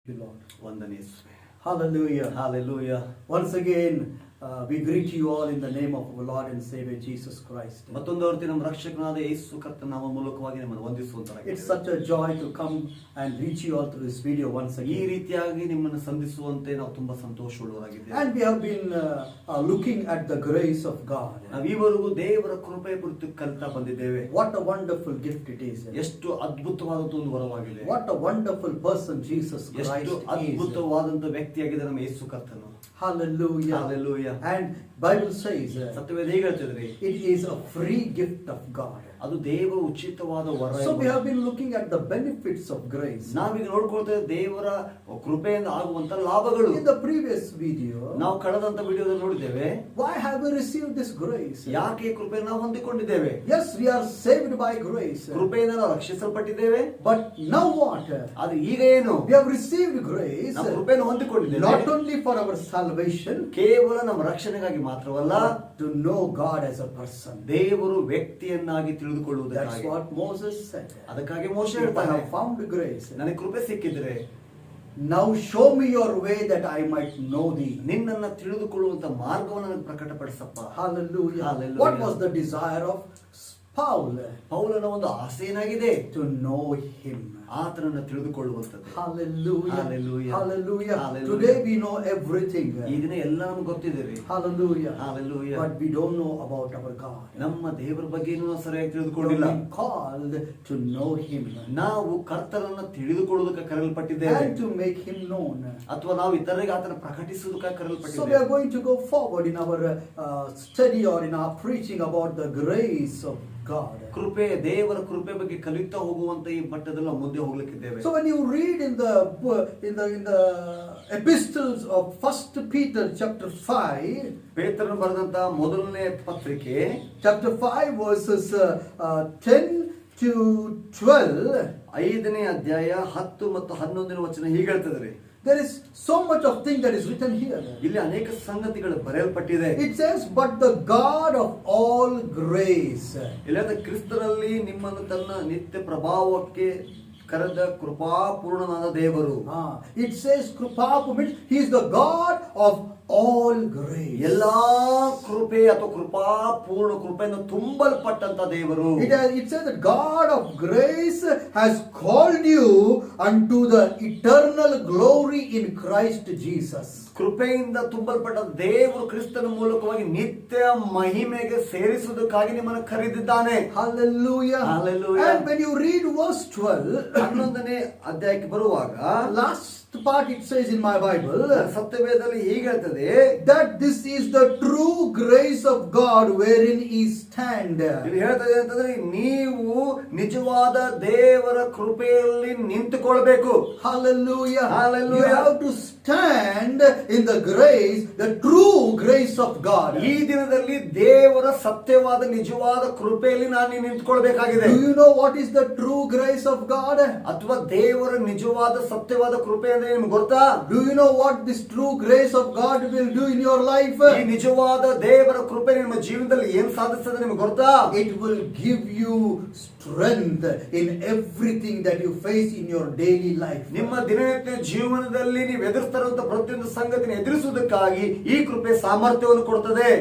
you, Lord. ವಂದನೆ ಯೇಸುವೆ. Hallelujah. Hallelujah. Once again, we greet you all in the name of our Lord and Savior Jesus Christ. ಮತ್ತೊಂದು ಹೊರತು ನಮ್ಮ ರಕ್ಷಕನಾದ ಯೇಸು ಕರ್ತನ ನಾಮ ಮೂಲಕವಾಗಿ ನಮ್ಮನ್ನು ವಂದಿಸುವಂತರಾಗಿದೆ. It's such a joy to come and reach you all through this video once ಈ again. ರೀತಿಯಾಗಿ ನಿಮ್ಮನ್ನು ಸಂಧಿಸುವಂತೆ ನಾವು ತುಂಬಾ ಸಂತೋಷವುಳ್ಳವರಾಗಿದ್ದೇವೆ. And we have been looking at the grace of God. ನಾವು ಈವರೆಗೂ ದೇವರ ಕೃಪೆಯ ಕುರಿತು ಕಲಿತಾ ಬಂದಿದ್ದೇವೆ. What a wonderful gift it is. ಎಷ್ಟು ಅದ್ಭುತವಾದಂತ ಒಂದು ವರವಾಗಿದೆ. What a wonderful person Jesus Christ ಎಷ್ಟು is. ಅದ್ಭುತವಾದಂತ ವ್ಯಕ್ತಿಯಾಗಿದೆ ನಮ್ಮ ಯೇಸು ಕರ್ತನು. Hallelujah. Hallelujah. And Bible says ಸತ್ಯವೇದ ಹೇಗೆ ಹೇಳ್ತಿದ್ರಿ? it is a free gift of God. ಅದು ದೇವರ ಉಚಿತವಾದ ವರ. So we have been looking at the benefits of grace. ನಾವೀಗ ನೋಡ್ಕೊಳ್ತೇವೆ ದೇವರ ಕೃಪೆಯಿಂದ ಆಗುವಂತ ಲಾಭಗಳು. In the previous video, ನಾವು ಕಳೆದಂತ ವಿಡಿಯೋದಲ್ಲಿ ನೋಡಿದ್ದೇವೆ. why have we received this grace? ಯಾಕೆ ಈ ಕೃಪೆಯನ್ನು ನಾವು ಹೊಂದಿಕೊಂಡಿದ್ದೇವೆ? Yes, we are saved by grace. ಕೃಪೆಯಿಂದ ನಾವು ರಕ್ಷಿಸಲ್ಪಟ್ಟಿದ್ದೇವೆ. But now what? ಆದ್ರೆ ಈಗ ಏನು? We have received grace ನಾವು ಕೃಪೆಯನ್ನು ಹೊಂದಿಕೊಂಡಿದ್ದೇವೆ. not only for our salvation, ಕೇವಲ ನಮ್ಮ ರಕ್ಷಣೆಗಾಗಿ ಮಾತ್ರವಲ್ಲ, to know God as a person. ದೇವರು ವ್ಯಕ್ತಿಯನ್ನಾಗಿ That's ತಿಳಿದುಕೊಳ್ಳುವುದಕ್ಕಾಗಿ. what Moses said. ಅದಕ್ಕಾಗಿ ಮೋಶೆ If I ಹೇಳ್ತಾನೆ, have found grace, ನನಗೆ ಕೃಪೆ ಸಿಕ್ಕಿದ್ರೆ now show me your way that I might know thee. ನಿನ್ನನ್ನ ತಿಳಿದುಕೊಳ್ಳುವಂತ ಮಾರ್ಗವನ್ನು ನನಗೆ ಪ್ರಕಟಪಡಿಸಪ್ಪ. Hallelujah. Hallelujah. What was the desire of Paul? ಪೌಲನ ಒಂದು ಆಸೆ ಏನಾಗಿದೆ? To know him. ಆತನನ್ನ ತಿಳಿದುಕೊಳ್ಳುವಂತದ್ದು. Hallelujah. Hallelujah. Hallelujah. Hallelujah. Today we know everything. ಈ ದಿನ ಎಲ್ಲ ನಮ್ಗೆ ಗೊತ್ತಿದೆ. Hallelujah. Hallelujah. But we don't know about our God. ನಮ್ಮ ದೇವರ ಬಗ್ಗೆ ನಾವು ಸರಿಯಾಗಿ We ತಿಳಿದುಕೊಂಡಿಲ್ಲ. have been called to know him ನಾವು ಕರ್ತನನ್ನ ತಿಳಿದುಕೊಳ್ಳುವುದಕ್ಕೆ ಕರೆಯಲ್ಪಟ್ಟಿದ್ದೇವೆ, and to make him known. ಅಥವಾ ನಾವು ಇತರರಿಗೆ ಆತನ ಪ್ರಕಟಿಸುವುದಕ್ಕೆ So we ಕರೆಯಲ್ಪಟ್ಟಿದ್ದೇವೆ. are going to go forward in our study or in our preaching about the grace of God. ಕೃಪೆ, ದೇವರ ಕೃಪೆ ಬಗ್ಗೆ ಕಲಿತಾ ಹೋಗುವಂತ ಈ ಮಟ್ಟದಲ್ಲಿ ನಾವು ಮುಂದೆ ಹೋಗ್ಲಿಕ್ಕಿದ್ದೇವೆ. So when you read in the epistles of 1 Peter chapter 5, ಪೇತ್ರನು ಬರೆದಂತ ಮೊದಲನೇ ಪತ್ರಿಕೆ chapter 5 verses 10 to 12, 5ನೇ ಅಧ್ಯಾಯ 10 ಮತ್ತು 11ನೇ ವಚನ ಹೀಗೆ ಹೇಳ್ತದೆ. there is so much of thing that is written here. ಇಲ್ಲಿ ಅನೇಕ ಸಂಗತಿಗಳು ಬರೆಯಲ್ಪಟ್ಟಿದೆ. It says, but the God of all grace. ಇಲ್ಲ, ಕ್ರಿಸ್ತನಲ್ಲಿ ನಿಮ್ಮನ್ನು ತನ್ನ ನಿತ್ಯ ಪ್ರಭಾವಕ್ಕೆ ಕರೆದ ಕೃಪಾಪೂರ್ಣನಾದ ದೇವರು. It says Krupapu means he is the God of all grace. ಎಲ್ಲಾ ಕೃಪೆ ಅಥವಾ ಕೃಪಾಪೂರ್ಣ ಕೃಪೆಯನ್ನು ತುಂಬಲ್ಪಟ್ಟಂತ ದೇವರು. It says that God of grace has called you unto the eternal glory in Christ Jesus. ಕೃಪೆಯಿಂದ ತುಂಬಲ್ಪಟ್ಟ ದೇವರು ಕ್ರಿಸ್ತನ ಮೂಲಕವಾಗಿ ನಿತ್ಯ ಮಹಿಮೆಗೆ ಸೇರಿಸುವುದಕ್ಕಾಗಿ ನಿಮ್ಮನ್ನು ಕರೆದಿದ್ದಾನೆ. Hallelujah. Hallelujah. And when you read verse 12, 11ನೇ ಅಧ್ಯಾಯಕ್ಕೆ ಬರುವಾಗ last part it says in my Bible ಸತ್ಯವೇದದಲ್ಲಿ ಹೀಗೆ ಹೇಳ್ತದೆ, that this is the true grace of God wherein he stand. ಇಲ್ಲಿ ಹೇಳ್ತದೆ ಅಂತಂದ್ರೆ ನೀವು ನಿಜವಾದ ದೇವರ ಕೃಪೆಯಲ್ಲಿ ನಿಂತುಕೊಳ್ಬೇಕು. Hallelujah. Hallelujah. You have to stand in the grace, the true grace of God. ಈ ದಿನದಲ್ಲಿ ದೇವರ ಸತ್ಯವಾದ ನಿಜವಾದ ಕೃಪೆಯಲ್ಲಿ ನಾನು ನಿಂತುಕೊಳ್ಬೇಕಾಗಿದೆ. Do you know what is the true grace of God? ಅಥವಾ ದೇವರ ನಿಜವಾದ ಸತ್ಯವಾದ ಕೃಪೆ ಅಂದ್ರೆ ನಿಮ್ಗೆ ಗೊತ್ತಾ? Do you know what this true grace of God will do in your life? ಈ ನಿಜವಾದ ದೇವರ ಕೃಪೆ ನಿಮ್ಮ ಜೀವನದಲ್ಲಿ ಏನ್ ಸಾಧಿಸ್ತದೆ ನಿಮ್ಗೆ ಗೊತ್ತಾ? It will give you strength in everything that you face in your daily life. ನಿಮ್ಮ ದಿನನಿತ್ಯ ಜೀವನದಲ್ಲಿ ನೀವು ಎದುರಿಸ್ತಾರಂತ ಪ್ರತಿಯೊಂದು ಸಂಗತಿನ ಎದುರಿಸುವುದಕ್ಕಾಗಿ ಈ ಕೃಪೆ ಸಾಮರ್ಥ್ಯವನ್ನು ಕೊಡ್ತದೆ.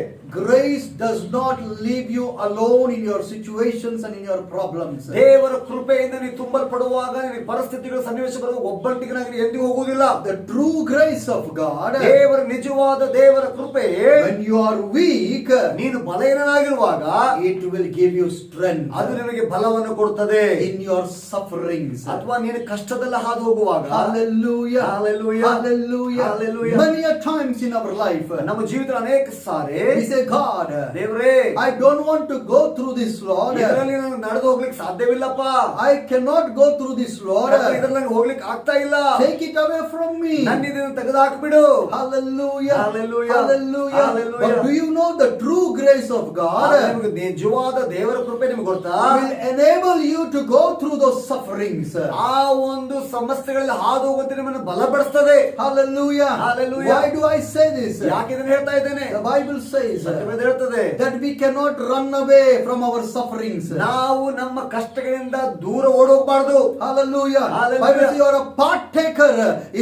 Grace does not leave you alone in your situations and in your problems. ದೇವರ ಕೃಪೆಯಿಂದ ನೀವು ತುಂಬಲ್ಪಡುವಾಗ ನಿಮ್ಮ ಪರಿಸ್ಥಿತಿಗಳ ಸನ್ನಿವೇಶ ಬರುವಾಗ ಒಬ್ಬಂಟಿಗನಾಗಿ ಎಂದಿಗೂ ಹೋಗುವುದಿಲ್ಲ. The true grace of God, ದೇವರ ನಿಜವಾದ ದೇವರ ಕೃಪೆ, when you are weak, ನೀನು ಬಲಹೀನನಾಗಿರುವಾಗ it will give you strength. ಅದು ನಿನಗೆ ಬಲವನ್ನು ಕೊಡುತ್ತದೆ. In your sufferings, ಅಥವಾ ನೀನು ಕಷ್ಟದಲ್ಲಿ ಹಾದು ಹೋಗುವಾಗ. Hallelujah. Hallelujah. Hallelujah. Hallelujah. Many a times in our life, ನಮ್ಮ ಜೀವಿತ ಅನೇಕ ಸಾರಿ we say, God, ದೇವರೇ, I don't want to go through this, Lord. ಇದರಲ್ಲಿ ನಾನು ನಡೆದು ಹೋಗ್ಲಿಕ್ಕೆ ಸಾಧ್ಯವಿಲ್ಲಪ್ಪ. I cannot go through this, Lord. ಇದರಲ್ಲಿ ನನಗೆ ಹೋಗ್ಲಿಕ್ಕೆ ಆಗ್ತಾ ಇಲ್ಲ. Take it away from me. ನನ್ನ ಇದನ್ನು ತೆಗೆದುಹಾಕ್ಬಿಡು. Hallelujah. Hallelujah. Hallelujah. Hallelujah. But do you know the true grace of God ನಿಮಗೆ ನಿಜವಾದ ದೇವರ ಕೃಪೆ ನಿಮಗೆ ಗೊತ್ತಾ? will enable you to go through those sufferings. ಆ ಒಂದು ಸಮಸ್ಯೆಗಳಲ್ಲಿ ಹಾದು ಹೋಗುವಂತೆ ನಿಮ್ಮನ್ನು ಬಲಪಡಿಸ್ತದೆ. Hallelujah. Hallelujah. Why do I say this? ಯಾಕೆ ಇದನ್ನು ಹೇಳ್ತಾ ಇದ್ದೇನೆ? The Bible says ಸತ್ಯವೇದ ಹೇಳ್ತದೆ that we cannot run away from our sufferings. ನಾವು ನಮ್ಮ ಕಷ್ಟಗಳಿಂದ ದೂರ ಓಡೋಗಬಾರದು. Hallelujah. Hallelujah. Bible says you are a partaker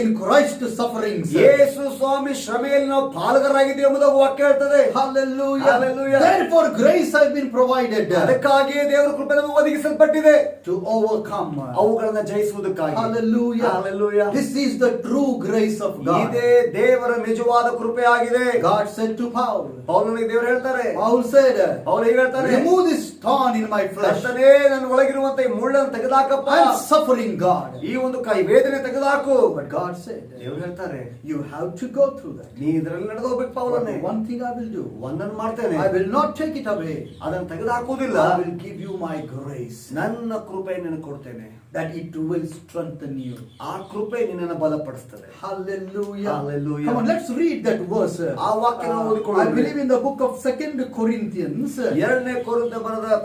in Christ's sufferings. ಯೇಸು ಸ್ವಾಮಿ ಶ್ರಮೆಯಲ್ಲಿ ನಾವು ಪಾಲುಗಾರರಾಗಿದ್ದೇವೆ ಎಂಬುದಾಗಿ ವಾಕ್ಯ ಹೇಳ್ತದೆ. Hallelujah. Hallelujah. Therefore grace has been provided ಅದಕ್ಕಾಗಿಯೇ ದೇವರ ಕೃಪೆ ನಮಗೆ ಒದಗಿಸಲ್ಪಟ್ಟಿದೆ to overcome. ಅವುಗಳನ್ನು ಜಯಿಸುವುದಕ್ಕಾಗಿ. Hallelujah. Hallelujah. This is the true grace of God. ಇದೇ ದೇವರ ನಿಜವಾದ ಕೃಪೆ ಆಗಿದೆ. God said to Paul. ಪೌಲನಿಗೆ ದೇವರು ಹೇಳ್ತಾರೆ. Paul said, ಪೌಲ ಹೀಗೆ ಹೇಳ್ತಾರೆ, remove this thorn in my flesh. ಕರ್ತನೇ ನನ್ನ ಒಳಗಿರುವಂತ ಈ ಮುಳ್ಳನ್ನು ತೆಗೆದುಹಾಕಪ್ಪ. I am suffering, God. ಈ ಒಂದು ವೇದನೆ ತೆಗೆದುಹಾಕು. But God said, ದೇವರು ಹೇಳ್ತಾರೆ, you have to go through that. ನೀ ಇದರಲ್ಲಿ ನಡೆದು ಹೋಗ್ಬೇಕು ಪೌಲನೇ. One thing I will do. ಒಂದನ್ನು ಮಾಡ್ತೇನೆ. I will not take it away. ಅದನ್ನು ತೆಗೆದುಹಾಕುವುದಿಲ್ಲ. I will give you my grace. ನನ್ನ ಕೃಪೆ ನಿನಗೆ ಕೊಡ್ತೇನೆ. That it will strengthen you. ಆ ಕೃಪೆ ನಿನ್ನನ್ನು ಬಲಪಡಿಸುತ್ತದೆ. Hallelujah. Hallelujah. Come on, let's read that verse. ಆ ವಾಕ್ಯವನ್ನು ಓದಿಕೊಳ್ಳೋಣ. I believe in the book of 2 Corinthians. 2ನೇ ಕೊರಿಂಥ ಬರೆದ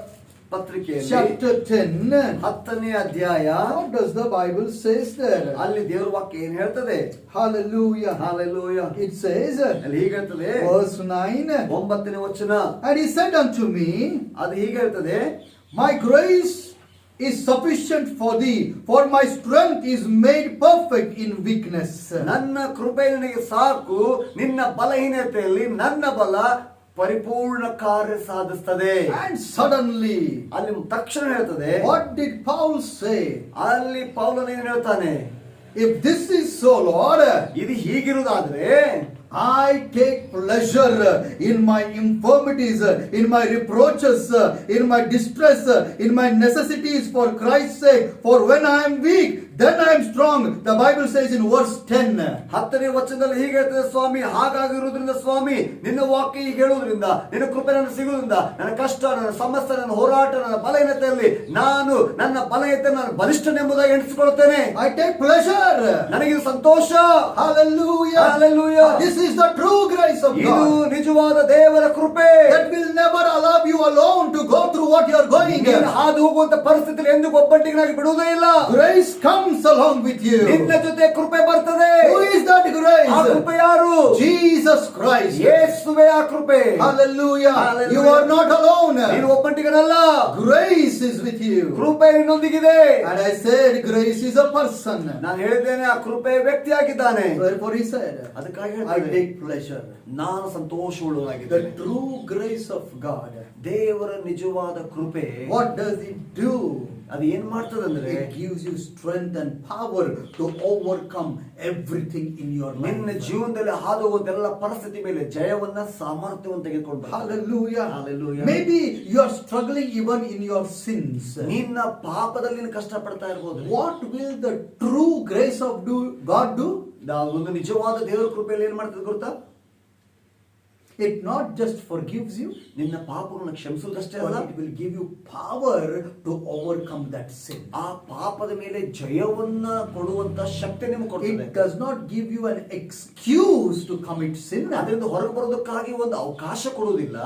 ಪತ್ರಿಕೆಯಲ್ಲಿ chapter 10. 10ನೇ ಅಧ್ಯಾಯ. What does the Bible says there? ಅಲ್ಲಿ ದೇವರ ವಾಕ್ಯ ಏನು ಹೇಳ್ತದೆ? Hallelujah. Hallelujah. It says, ಅಲ್ಲಿ ಹೀಗೆ ಹೇಳ್ತದೆ, verse 9. 9ನೇ ವಚನ. And he said unto me, ಅದು ಹೀಗೆ ಹೇಳ್ತದೆ, my grace is sufficient for thee, for my strength is made perfect in weakness. ನನ್ನ ಕೃಪೆ ನಿನಗೆ ಸಾಕು, ನಿನ್ನ ಬಲಹೀನತೆಯಲ್ಲಿ ನನ್ನ ಬಲ ಪರಿಪೂರ್ಣ ಕಾರ್ಯ ಸಾಧಿಸುತ್ತದೆ. And suddenly, ಅಲ್ಲಿ ತಕ್ಷಣ ಹೇಳ್ತದೆ, what did Paul say? ಅಲ್ಲಿ ಪೌಲನು ಏನು ಹೇಳ್ತಾನೆ? If this is so, Lord, ಇದು ಹೀಗಿರುವುದಾದ್ರೆ I take pleasure in my infirmities, in my reproaches, in my distress, in my necessities for Christ's sake. For when I am weak, then I am strong. The Bible says in verse 10. 10ನೇ ವಚನದಲ್ಲಿ ಹೀಗೆ ಹೇಳ್ತದೆ, ಸ್ವಾಮಿ ಹಾಗಾಗಿರುವುದರಿಂದ ಸ್ವಾಮಿ ನಿನ್ನ ವಾಕ್ಯ ಹೀಗೆ ಹೇಳುವುದರಿಂದ, ನಿನ್ನ ಕೃಪೆ ನನಗೆ ಸಿಗುವುದರಿಂದ, ನನ್ನ ಕಷ್ಟ, ನನ್ನ ಸಮಸ್ಯೆ, ನನ್ನ ಹೋರಾಟ, ನನ್ನ ಬಲಹೀನತೆಯಲ್ಲಿ ನಾನು ನನ್ನ ಬಲಹೀನತೆ ನಾನು ಬಲಿಷ್ಠನೆಂಬುದಾಗಿ ಎಣಿಸಿಕೊಳ್ಳುತ್ತೇನೆ. I take pleasure. ನನಗೆ ಸಂತೋಷ. Hallelujah. Hallelujah. This is the true grace of ಇದು God. ನಿಜವಾದ ದೇವರ ಕೃಪೆ. That will never allow you alone to go through what you are going. ನೀನು ಹಾದು ಹೋಗುವಂತ ಪರಿಸ್ಥಿತಿಯಲ್ಲಿ ಎಂದು ಒಬ್ಬಂಟಿಗನಾಗಿ ಬಿಡುವುದೇ ಇಲ್ಲ. Grace comes along with you. ನಿನ್ನ ಜೊತೆ ಕೃಪೆ ಬರ್ತದೆ. Who is that grace? ಆ ಕೃಪೆ ಯಾರು? Jesus Christ. ಯೇಸುವೇ ಆ ಕೃಪೆ. Hallelujah. Hallelujah. You are not alone. ನೀನು ಒಬ್ಬಂಟಿಗನಲ್ಲ. Grace is with you. ಕೃಪೆ ನಿನ್ನೊಂದಿಗಿದೆ. And I said grace is a person. ನಾನು ಹೇಳಿದ್ದೇನೆ ಆ ಕೃಪೆ ವ್ಯಕ್ತಿಯಾಗಿದ್ದಾನೆ. Therefore he said, ಅದಕ್ಕಾಗಿ I ಹೇಳ್ತಾನೆ, take pleasure. ನಾನು ಸಂತೋಷವುಳ್ಳವನಾಗಿದ್ದೇನೆ. The true grace of God. ದೇವರ ನಿಜವಾದ ಕೃಪೆ What does it do? ಅದು ಏನ್ ಮಾಡ್ತದಂದ್ರೆ, It gives you strength and power to overcome everything in your ನಿನ್ನ life. ಜೀವನದಲ್ಲಿ ಹಾದು ಹೋಗುವಂತ ಎಲ್ಲ ಪರಿಸ್ಥಿತಿ ಮೇಲೆ ಜಯವನ್ನ ಸಾಮರ್ಥ್ಯವನ್ನು ತೆಗೆದುಕೊಂಡು Hallelujah. Hallelujah. Maybe you are struggling even in your sins. ನಿನ್ನ ಪಾಪದಲ್ಲಿ ನೀನು ಕಷ್ಟಪಡ್ತಾ ಇರಬಹುದು. What will the true grace of God do? ಒಂದು ನಿಜವಾದ ದೇವರ ಕೃಪೆಯಲ್ಲಿ ಏನ್ ಮಾಡ್ತದೆ ಗೊತ್ತಾ? It not just forgives you, ನಿನ್ನ ಪಾಪವನ್ನು ಕ್ಷಮಿಸುವುದಷ್ಟೇ ಅಲ್ಲ, but it will give you power to overcome that sin. ಆ ಪಾಪದ ಮೇಲೆ ಜಯವನ್ನ ಕೊಡುವಂತ ಶಕ್ತಿ ನಿಮಗೆ ಕೊಡ್ತದೆ. It does not give you an excuse to commit sin, ಅದರಿಂದ ಹೊರಗೆ ಬರೋದಕ್ಕಾಗಿ ಒಂದು ಅವಕಾಶ ಕೊಡುವುದಿಲ್ಲ,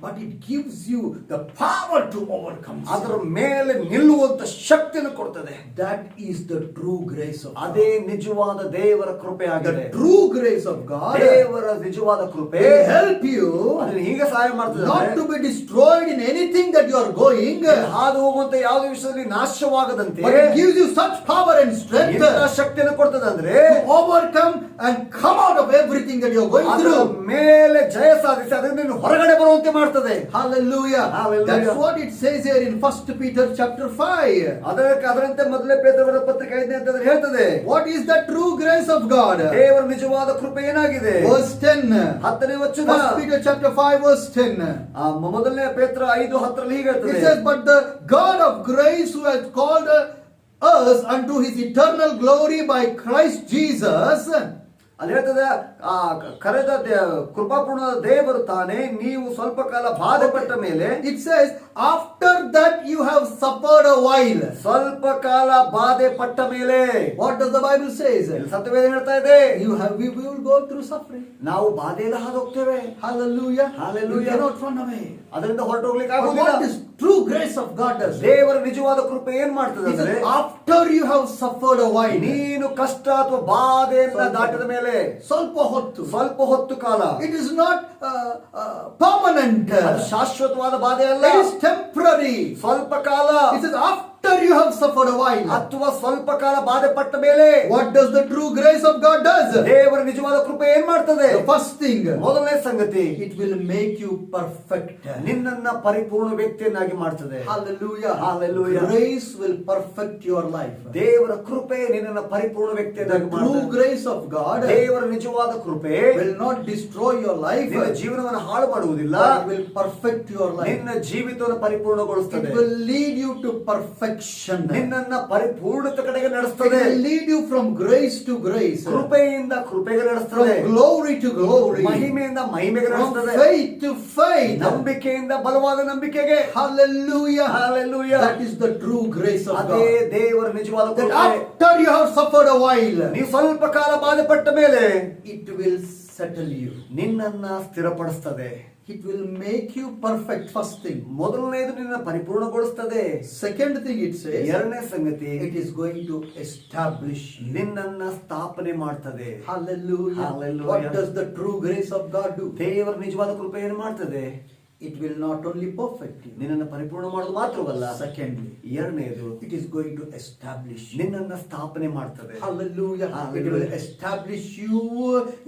but it gives you the power to overcome ಅದರ sin. ಮೇಲೆ ನಿಲ್ಲುವಂತ ಶಕ್ತಿಯನ್ನು ಕೊಡ್ತದೆ. That is the true grace of God. ಅದೇ ನಿಜವಾದ ದೇವರ ಕೃಪೆ ಆಗಿದೆ. The true grace of God ದೇವರ ನಿಜವಾದ ಕೃಪೆ will help you ಅದನ್ನು ಹೀಗೆ ಸಹಾಯ ಮಾಡ್ತದೆ, not to be destroyed in anything that you are going, ಹಾದು ಹೋಗುವಂತ ಯಾವುದೇ ವಿಷಯದಲ್ಲಿ ನಾಶವಾಗದಂತೆ, but it gives you such power and strength ಎಂತ ಶಕ್ತಿಯನ್ನು ಕೊಡ್ತದೆ ಅಂದ್ರೆ to overcome and come out of everything that you are going ಅದರ through. ಮೇಲೆ ಜಯ ಸಾಧಿಸಿ ಅದರಿಂದ ನೀನು ಹೊರಗಡೆ ಬರುವಂತೆ ಮಾಡ್ತದೆ. Hallelujah. Hallelujah. That's what it says here in 1 Peter chapter 5. ಅದರಂತೆ ಮೊದಲನೇ ಪೇತ್ರನ ಪತ್ರಿಕೆ 5ನೇ ಅಧ್ಯಾಯದಲ್ಲಿ ಹೇಳ್ತದೆ, What is the true grace of God? ದೇವರ ನಿಜವಾದ ಕೃಪೆ ಏನಾಗಿದೆ? Verse 10. 10ನೇ ವಚನ. 1 Peter chapter 5 verse 10. ಮೊದಲನೇ ಪೇತ್ರ 5:10 ಹೀಗೆ ಹೇಳ್ತದೆ, It says, but the God of grace who has called us unto his eternal glory by Christ Jesus. ಅಲ್ಲಿ ಹೇಳ್ತದೆ ಆ ಕರೆದ ಕೃಪಾಪೂರ್ಣ ದೇವರು ತಾನೇ ನೀವು ಸ್ವಲ್ಪ ಕಾಲ ಬಾಧೆ ಪಟ್ಟ ಮೇಲೆ, It says, after that you have suffered a while. ಸ್ವಲ್ಪ ಕಾಲ ಬಾಧೆ ಪಟ್ಟ ಮೇಲೆ. What does the Bible says? ಸತ್ಯವೇದ ಹೇಳ್ತಾ ಇದೆ, We will go through suffering. ನಾವು ಬಾಧೆಯಲ್ಲಿ ಹಾದು ಹೋಗ್ತೇವೆ. Hallelujah. Hallelujah. You cannot run away. ಅದರಿಂದ ಹೊರಟು ಹೋಗ್ಲಿಕ್ಕೆ But ಆಗುವುದಿಲ್ಲ. what is true grace of God does? ದೇವರ ನಿಜವಾದ ಕೃಪೆ ಏನ್ ಮಾಡ್ತದೆ It ಅಂದ್ರೆ, says, after you have suffered a while. ನೀನು ಕಷ್ಟ ಅಥವಾ ಬಾಧೆಯನ್ನ ದಾಟದ ಮೇಲೆ, ಸ್ವಲ್ಪ ಹೊತ್ತು. ಸ್ವಲ್ಪ ಹೊತ್ತು ಕಾಲ. It is not permanent. ಅದು ಶಾಶ್ವತವಾದ ಬಾಧೆ ಅಲ್ಲ, It is temporary. ಸ್ವಲ್ಪ ಕಾಲ. It says, after you have suffered a while. ಅಥವಾ ಸ್ವಲ್ಪ ಕಾಲ ಬಾಧೆ ಪಟ್ಟ ಮೇಲೆ. What does the true grace of God does? ದೇವರ ನಿಜವಾದ ಕೃಪೆ ಏನ್ ಮಾಡ್ತದೆ? The first thing, ಮೊದಲನೇ ಸಂಗತಿ, it will make you perfect. ನಿನ್ನನ್ನ ಪರಿಪೂರ್ಣ ವ್ಯಕ್ತಿಯನ್ನಾಗಿ ಮಾಡ್ತದೆ. Hallelujah. Hallelujah. Grace will perfect your life. ದೇವರ ಕೃಪೆ ನಿನ್ನನ್ನ ಪರಿಪೂರ್ಣ The ವ್ಯಕ್ತಿಯನ್ನಾಗಿ true ಮಾಡ್ತದೆ. grace of God ದೇವರ ನಿಜವಾದ ಕೃಪೆ will not destroy your life. ನಿನ್ನ ಜೀವನವನ್ನು ಹಾಳು ಮಾಡುವುದಿಲ್ಲ, But it will perfect your life. ನಿನ್ನ ಜೀವಿತವನ್ನು ಪರಿಪೂರ್ಣಗೊಳಿಸುತ್ತದೆ. It will lead you to perfection. ನಿನ್ನನ್ನ ಪರಿಪೂರ್ಣತೆ ಕಡೆಗೆ It ನಡೆಸುತ್ತದೆ. will lead you from grace to grace. ಕೃಪೆಯಿಂದ ಕೃಪೆಗೆ ನಡೆಸುತ್ತದೆ. From glory to glory. ಮಹಿಮೆಯಿಂದ ಮಹಿಮೆಗೆ From ನಡೆಸುತ್ತದೆ. faith to faith. ನಂಬಿಕೆಯಿಂದ ಬಲವಾದ ನಂಬಿಕೆಗೆ. Hallelujah. Hallelujah. That is the true grace of ಅದೇ God. ದೇವರ ನಿಜವಾದ That ಕೃಪೆ. after you have suffered a while, ನೀವು ಸ್ವಲ್ಪ ಕಾಲ ಬಾಧೆ ಪಟ್ಟ ಮೇಲೆ it will settle you. ನಿನ್ನನ್ನ ಸ್ಥಿರಪಡಿಸ್ತದೆ. It will make you perfect. First thing. ಮೊದಲನೇದು ನಿನ್ನ ಪರಿಪೂರ್ಣಗೊಳಿಸ್ತದೆ. Second thing, it says, ಎರಡನೇ ಸಂಗತಿ, it is going to establish you. ನಿನ್ನನ್ನ ಸ್ಥಾಪನೆ ಮಾಡ್ತದೆ. Hallelujah. Hallelujah. What does the true grace of God do? ದೇವರ ನಿಜವಾದ ಕೃಪೆ ಏನು ಮಾಡ್ತದೆ? It will not only perfect you. ನಿನ್ನನ್ನು ಪರಿಪೂರ್ಣ ಮಾಡೋದು ಮಾತ್ರವಲ್ಲ, Secondly, ಎರಡನೇದು, it is going to establish you. ನಿನ್ನನ್ನ ಸ್ಥಾಪನೆ ಮಾಡ್ತದೆ. Hallelujah. It Hallelujah. will establish you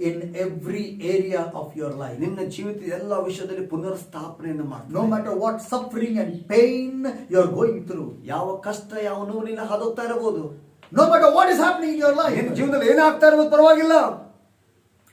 in every area of your life. ನಿನ್ನ ಜೀವಿತ ಎಲ್ಲ ವಿಷಯದಲ್ಲಿ ಪುನರ್ ಸ್ಥಾಪನೆಯನ್ನು ಮಾಡ್ತದೆ. No matter what suffering and pain you are going through. ಯಾವ ಕಷ್ಟ ಯಾವ ನೋವು ನಿನ್ನ ಹಾದೋಗ್ತಾ ಇರಬಹುದು, No matter what is happening in your life. ನಿನ್ನ ಜೀವನದಲ್ಲಿ ಏನಾಗ್ತಾ ಇರಬಹುದು ಪರವಾಗಿಲ್ಲ,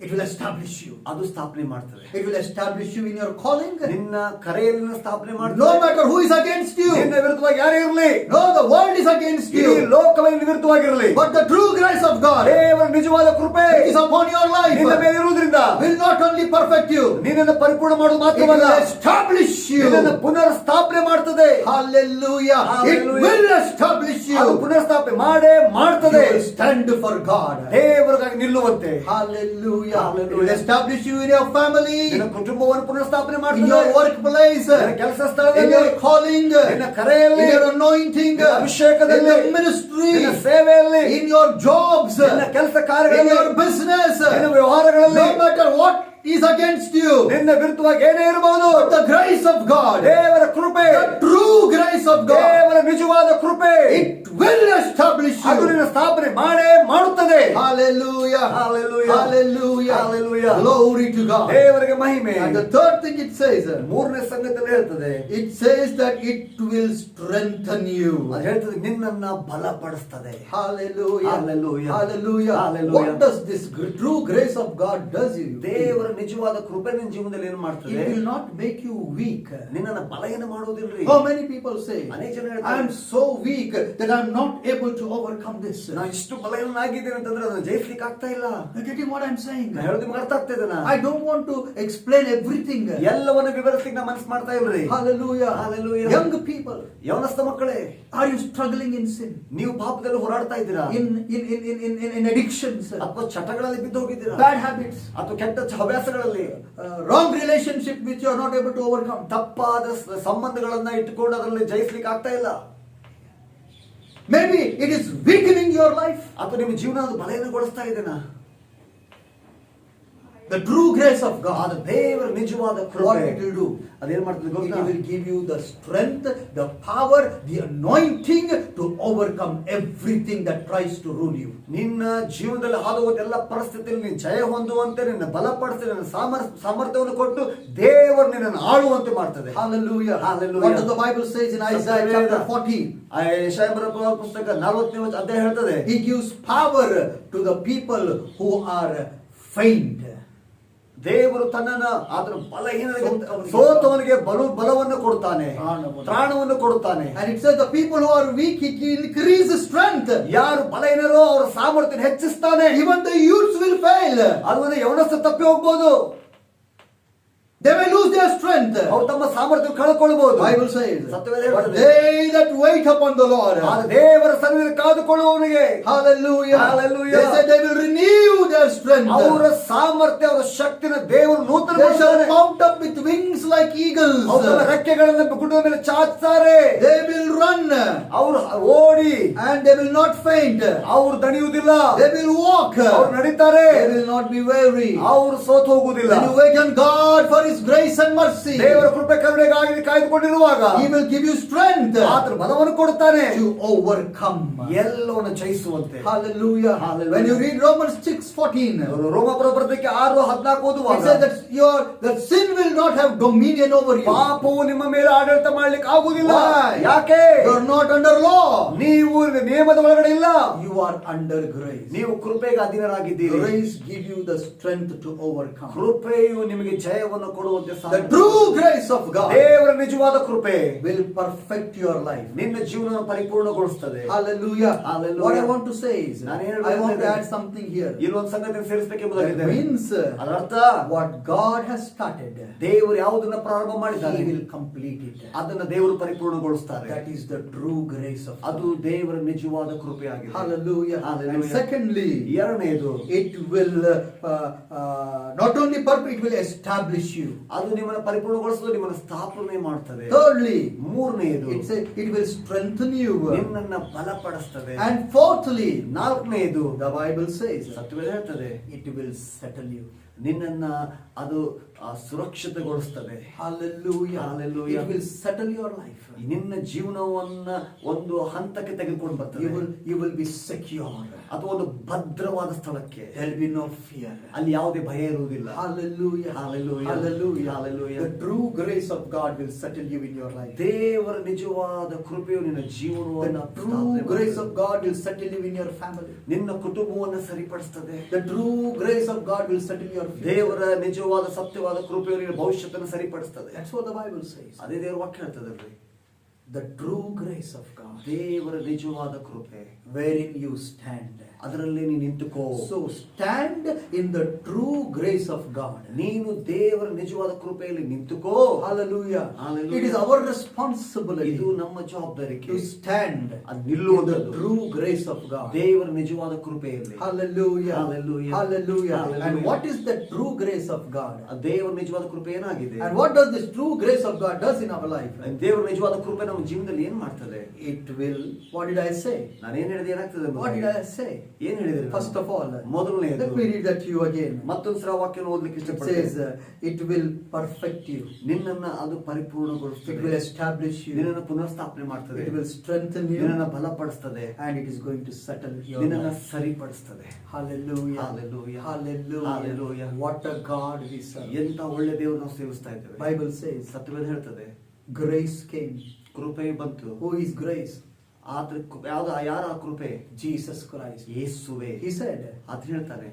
It will establish you. ಅದು ಸ್ಥಾಪನೆ ಮಾಡ್ತದೆ. It will establish you in your calling. ನಿನ್ನ ಕರೆಯಲ್ಲಿ ಸ್ಥಾಪನೆ No ಮಾಡ್ತದೆ. matter who is against you. ನಿನ್ನ ವಿರುದ್ಧವಾಗಿ ಯಾರೇ ಇರಲಿ, No, the world is against ಈ you. ಲೋಕವೇ ನಿನ್ನ ವಿರುದ್ಧವಾಗಿರಲಿ, But the true grace of God ದೇವರ ನಿಜವಾದ ಕೃಪೆ is upon your life. ನಿನ್ನ ಮೇಲೆ ಇರುವುದರಿಂದ Will not only perfect you. ನಿನ್ನನ್ನು ಪರಿಪೂರ್ಣ ಮಾಡೋದು It ಮಾತ್ರವಲ್ಲ, will establish you. ನಿನ್ನನ್ನು ಪುನರ್ ಸ್ಥಾಪನೆ ಮಾಡ್ತದೆ. Hallelujah. It Hallelujah. will establish ಅದು you. ಪುನರ್ ಸ್ಥಾಪನೆ ಮಾಡೇ You ಮಾಡ್ತದೆ. will stand for God. ದೇವರಿಗಾಗಿ ನಿಲ್ಲುವಂತೆ. Hallelujah. It will Hallelujah. establish you in your family, ನಿನ್ನ ಕುಟುಂಬವನ್ನು ಪುನರ್ ಸ್ಥಾಪನೆ in ಮಾಡ್ತದೆ. your workplace, ನಿನ್ನ ಕೆಲಸ in ಸ್ಥಳದಲ್ಲಿ, your calling, ನಿನ್ನ ಕರೆಯಲ್ಲಿ, in your anointing, ನಿನ್ನ in ಅಭಿಷೇಕದಲ್ಲಿ, your ministry, ನಿನ್ನ ಸೇವೆಯಲ್ಲಿ, in your jobs, ನಿನ್ನ ಕೆಲಸ in ಕಾರ್ಯಗಳಲ್ಲಿ, your business. ನಿನ್ನ ವ್ಯವಹಾರಗಳಲ್ಲಿ, No matter what is against you, ನಿನ್ನ ವಿರುದ್ಧವಾಗಿ ಏನೇ ಇರಬಹುದು, but the grace of God, ದೇವರ ಕೃಪೆ, the true grace of God, ದೇವರ ನಿಜವಾದ ಕೃಪೆ, it will establish ಅದು you. ನಿನ್ನ ಸ್ಥಾಪನೆ ಮಾಡೇ ಮಾಡುತ್ತದೆ. Hallelujah. Hallelujah. Hallelujah. Hallelujah. Glory to God. ದೇವರಿಗೆ ಮಹಿಮೆ. And the third thing it says, ಮೂರನೇ ಸಂಗತಿಯಲ್ಲಿ ಹೇಳ್ತದೆ, it says that it will strengthen you. ಅದು ಹೇಳ್ತದೆ ನಿನ್ನನ್ನ ಬಲಪಡಿಸ್ತದೆ. Hallelujah. Hallelujah. Hallelujah. Hallelujah. What does this true grace of God does you? ದೇವರ ನಿಜವಾದ ಕೃಪೆ ನಿನ್ನ ಜೀವನದಲ್ಲಿ ಏನು ಮಾಡ್ತದೆ? It will not make you weak. ನಿನ್ನನ್ನ ಬಲಹೀನ ಮಾಡುವುದಿಲ್ರಿ. How many people say, ಅನೇಕ ಜನ I ಹೇಳ್ತಾರೆ, am so weak that I am not able to overcome this. ನಾ ಇಷ್ಟು ಬಲಹೀನಾಗಿದ್ದೇನೆ ಅಂತಂದ್ರೆ ಅದನ್ನ ಜಯಿಸ್ಲಿಕ್ಕೆ ಆಗ್ತಾ ಇಲ್ಲ. You're getting what I'm saying? ನಾ ಹೇಳೋದು ನಿಮ್ಗೆ ಅರ್ಥ ಆಗ್ತಾ ಇದೆನಾ? I don't want to explain everything. ಎಲ್ಲವನ್ನು ವಿವರಿಸಲಿಕ್ಕೆ ನಾ ಮನಸ್ಸು ಮಾಡ್ತಾ ಇಲ್ರಿ. Hallelujah. Hallelujah. Young people, ಯವನಸ್ಥ ಮಕ್ಕಳೇ, are you struggling in sin? ನೀವು ಪಾಪದಲ್ಲಿ ಹೋರಾಡ್ತಾ ಇದ್ದೀರಾ? In addictions, ಅಥವಾ ಚಟಗಳಲ್ಲಿ ಬಿದ್ದು ಹೋಗಿದ್ದೀರಾ? bad habits, ಅಥವಾ ಕೆಟ್ಟ ಹವ್ಯಾಸಗಳಲ್ಲಿ, wrong relationship which you are not able to overcome. ತಪ್ಪಾದ ಸಂಬಂಧಗಳನ್ನ ಇಟ್ಟುಕೊಂಡು ಅದರಲ್ಲಿ ಜಯಿಸ್ಲಿಕ್ಕೆ ಆಗ್ತಾ ಇಲ್ಲ. Maybe it is weakening your life. ಅಥವಾ ನಿಮ್ಮ ಜೀವನ ಅದು ಬಲಹೀನಗೊಳಿಸ್ತಾ ಇದೆನಾ? The true grace of God, ಆದ ದೇವರ ನಿಜವಾದ what ಕೃಪೆ it will do? ಅದೇನ್ ಮಾಡ್ತದೆ It ಗೊತ್ತಾ? will give you the strength, the power, the anointing to overcome everything that tries to rule you. ನಿನ್ನ ಜೀವನದಲ್ಲಿ ಹಾದುಹೋದ ಎಲ್ಲ ಪರಿಸ್ಥಿತಿಯಲ್ಲಿ ನೀನು ಜಯ ಹೊಂದುವಂತೆ, ನಿನ್ನ ಬಲಪಡಿಸಿ, ನಿನ್ನ ಸಾಮರ್ಥ್ಯವನ್ನು ಕೊಟ್ಟು ದೇವರು ನಿನ್ನನ್ನು ಆಳುವಂತೆ ಮಾಡ್ತದೆ. Hallelujah. Hallelujah. What does the Bible says in Isaiah chapter 40? ಯೆಶಾಯ ಬರೆದ ಪುಸ್ತಕ 40ನೇ ಅಧ್ಯಾಯ ಹೇಳ್ತದೆ, He gives power to the people who are faint. ದೇವರು ತನ್ನನ್ನ ಆತನ ಬಲಹೀನರಿಗೆ ಸೋತವನಿಗೆ ಬಲವನ್ನು ಕೊಡ್ತಾನೆ, ತ್ರಾಣವನ್ನು ಕೊಡುತ್ತಾನೆ. And it says the people who are weak, he increases strength. ಯಾರು ಬಲಹೀನರೋ ಅವರ ಸಾಮರ್ಥ್ಯ ಹೆಚ್ಚಿಸ್ತಾನೆ. Even the youths will fail. ಅದನ್ನ ಯವನಸ್ಥ ತಪ್ಪಿ ಹೋಗ್ಬೋದು. They may lose their strength. ಅವರು ತಮ್ಮ ಸಾಮರ್ಥ್ಯ ಕಳ್ಕೊಳ್ಬಹುದು. Bible says, ಸತ್ಯವೇದ but ಹೇಳುತ್ತದೆ, they that wait upon the Lord, ದೇವರ ಸನ್ನಿಧಿಯಲ್ಲಿ ಕಾದುಕೊಳ್ಳುವವನಿಗೆ, hallelujah, hallelujah, they said they will renew their strength. ಅವರ ಸಾಮರ್ಥ್ಯ, ಅವರ ಶಕ್ತಿನ ದೇವರು ನೂತನ They shall ಮಾಡುತ್ತಾನೆ. mount up with wings like eagles. ಅವರ ರೆಕ್ಕೆಗಳನ್ನು ಗುಡ್ಡದ ಮೇಲೆ ಚಾಚ್ತಾರೆ. They will run ಅವರು ಓಡಿ and they will not faint. ಅವರು ದಣಿಯುವುದಿಲ್ಲ. They will walk. ಅವರು ನಡೀತಾರೆ. They will not be weary. ಅವರು ಸೋತು ಹೋಗುವುದಿಲ್ಲ. When you wait on God for His grace and mercy, ದೇವರ ಕೃಪೆ ಕರುಣೆಗಾಗಿ ಕಾಯ್ದುಕೊಂಡಿರುವಾಗ He will give you strength ಆತನ ಬಲವನ್ನು ಕೊಡುತ್ತಾನೆ to overcome. ಎಲ್ಲವನ್ನು ಜಯಿಸುವಂತೆ. Hallelujah. Hallelujah. When you read Romans 6:14, ರೋಮಪುರ ಬರೆದಕ್ಕೆ 6:14 it ಓದುವಾಗ says that sin will not have dominion over you. ಪಾಪವು ನಿಮ್ಮ ಮೇಲೆ ಆಡಳಿತ ಮಾಡ್ಲಿಕ್ಕೆ ಆಗುವುದಿಲ್ಲ. Why? ಯಾಕೆ? You are not under law. ನೀವು ನಿಯಮದ ಒಳಗಡೆ ಇಲ್ಲ. You are under grace. ನೀವು ಕೃಪೆಗೆ ಅಧೀನರಾಗಿದ್ದೀರಿ. Grace give you the strength to overcome. ಕೃಪೆಯು ನಿಮಗೆ ಜಯವನ್ನು ಕೊಡುವಂತೆ The true grace of God ದೇವರ ನಿಜವಾದ ಕೃಪೆ will perfect your life. ನಿನ್ನ ಜೀವನವನ್ನು ಪರಿಪೂರ್ಣಗೊಳಿಸುತ್ತದೆ. Hallelujah. Hallelujah. What I want to say is, ನಾನು I want to add something here. ಇಲ್ಲೊಂದು ಸಂಗತಿಯನ್ನು That ಸೇರಿಸಬೇಕೆಂಬುದಾಗಿದೆ. means ಅದರ ಅರ್ಥ what God has started, ದೇವರು ಯಾವುದನ್ನ ಪ್ರಾರಂಭ ಮಾಡಿದ್ದಾನೆ He will complete it. ಅದನ್ನ ದೇವರು ಪರಿಪೂರ್ಣಗೊಳಿಸುತ್ತಾರೆ. That is the true grace of ಅದು God. ದೇವರ ನಿಜವಾದ ಕೃಪೆಯಾಗಿದೆ. Hallelujah. Hallelujah. And secondly, ಎರಡನೆಯದು, it will not only it will establish you. ಅದು ನಿಮ್ಮನ್ನು ಪರಿಪೂರ್ಣಗೊಳಿಸಲು ನಿಮ್ಮನ್ನು ಸ್ಥಾಪನೆ ಮಾಡ್ತದೆ. Thirdly, ಮೂರನೆಯದು, it will strengthen you. ನಿನ್ನನ್ನ ಬಲಪಡಿಸ್ತದೆ. And fourthly, ನಾಲ್ಕನೆಯದು, the Bible says, ಸತ್ಯವೇದ ಹೇಳ್ತದೆ, it will settle you. ನಿನ್ನನ್ನ ಅದು ಸುರಕ್ಷಿತಗೊಳಿಸ್ತದೆ. Hallelujah. Hallelujah. It will settle your life. ನಿನ್ನ ಜೀವನವನ್ನ ಒಂದು ಹಂತಕ್ಕೆ ತೆಗೆದುಕೊಂಡು ಬರ್ತದೆ. You will be secure. ಅಥವಾ ಒಂದು ಭದ್ರವಾದ ಸ್ಥಳಕ್ಕೆ. There will be no fear. ಅಲ್ಲಿ ಯಾವುದೇ ಭಯ ಇರುವುದಿಲ್ಲ. Hallelujah. Hallelujah. Hallelujah. Hallelujah. The true grace of God will settle you in your life. ದೇವರ ನಿಜವಾದ ಕೃಪೆಯು ನಿನ್ನ ಜೀವನವನ್ನು The true grace of God will settle you in your family. ನಿನ್ನ ಕುಟುಂಬವನ್ನು ಸರಿಪಡಿಸ್ತದೆ. The true grace of God will settle your future. ದೇವರ ನಿಜವಾದ ಸತ್ಯವಾದ ಕೃಪೆಯು ನಿನ್ನ ಭವಿಷ್ಯವನ್ನು ಸರಿಪಡಿಸ್ತದೆ. That's what the Bible says. ಅದೇ ದೇವರ ವಾಕ್ಯ ಹೇಳ್ತದೆ. The true grace of God, ದೇವರ ನಿಜವಾದ ಕೃಪೆ, wherein you stand. ಅದರಲ್ಲಿ ನೀನು ನಿಂತುಕೋ. So stand in the true grace of God. ನೀನು ದೇವರ ನಿಜವಾದ ಕೃಪೆಯಲ್ಲಿ ನಿಂತುಕೋ. Hallelujah. Hallelujah. It is our responsibility ಇದು ನಮ್ಮ ಜವಾಬ್ದಾರಿಕೆ. to stand ಅದು in ನಿಲ್ಲುವುದು the true grace of God. ದೇವರ ನಿಜವಾದ ಕೃಪೆಯಲ್ಲಿ. Hallelujah. Hallelujah. Hallelujah. Hallelujah. And what is the true grace of God? ದೇವರ ನಿಜವಾದ ಕೃಪೆ ಏನಾಗಿದೆ? And what does this true grace of God does in our life? ದೇವರ ನಿಜವಾದ ಕೃಪೆ ನಮ್ಮ ಜೀವನದಲ್ಲಿ ಏನ್ ಮಾಡ್ತದೆ? It will, what did I say? ನಾನೇನ್ ಹೇಳಿದೆ ಏನಾಗ್ತದೆ? What did I say? ಏನ್ ಹೇಳಿದ್ರೆ? First of all, ಮೊದಲನೆಯದು, let me read that to you again. ಮತ್ತೊಂದು ಸಲ ವಾಕ್ಯನ ಓದಲಿಕ್ಕೆ It ಇಷ್ಟಪಡ್ತೇನೆ. says, it will perfect you. ನಿನ್ನನ್ನ ಅದು It ಪರಿಪೂರ್ಣಗೊಳಿಸ್ತದೆ. will establish you. ನಿನ್ನನ್ನು ಪುನರ್ಸ್ಥಾಪನೆ ಮಾಡ್ತದೆ. It will strengthen you. ನಿನ್ನನ್ನು ಬಲಪಡಿಸ್ತದೆ. And it is going to settle your ನಿನ್ನನ್ನು life. ಸರಿಪಡಿಸ್ತದೆ. Hallelujah. Hallelujah. Hallelujah. Hallelujah. What a God we serve. ಎಂತ ಒಳ್ಳೆ ದೇವರು ನಾವು ಸೇವಿಸ್ತಾ ಇದ್ದೇವೆ. Bible says, ಸತ್ಯವೇದ ಹೇಳ್ತದೆ, grace came. ಕೃಪೆ ಬಂತು. Who is grace? ಆದ್ರೆ ಯಾರ ಕೃಪೆ? Jesus Christ. ಯೇಸುವೆ. He said, ಅದು ಹೇಳ್ತಾನೆ,